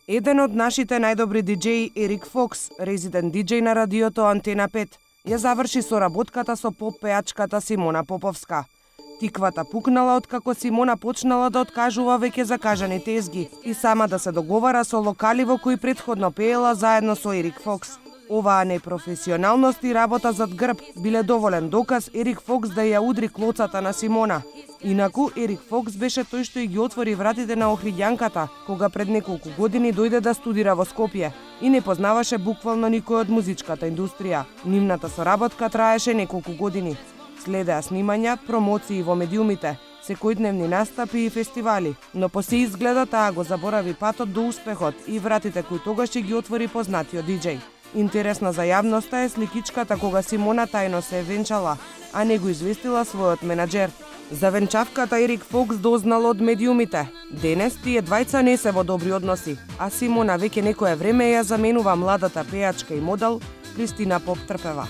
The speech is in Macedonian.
Еден од нашите најдобри диџеи, Ерик Фокс, резидент диџеј на радиото Антена 5, ја заврши соработката со поп-пеачката Симона Поповска. Тиквата пукнала откако Симона почнала да откажува веќе закажани тезги и сама да се договара со локали во кои претходно пеела заедно со Ерик Фокс. Оваа непрофесионалност и работа зад грб биле доволен доказ Ерик Фокс да ја удри клоцата на Симона. Инаку, Ерик Фокс беше тој што и ги отвори вратите на Охридјанката, кога пред неколку години дојде да студира во Скопје и не познаваше буквално никој од музичката индустрија. Нивната соработка траеше неколку години. Следеа снимања, промоции во медиумите, секојдневни настапи и фестивали, но по се изгледа таа го заборави патот до успехот и вратите кои тогаш ги отвори познатиот диџеј. Интересна за јавноста е сликичката кога Симона тајно се венчала, а не го известила својот менаџер. За венчавката Ерик Фокс дознал од медиумите. Денес тие двајца не се во добри односи, а Симона веќе некое време ја заменува младата пејачка и модел Кристина Поптрпева.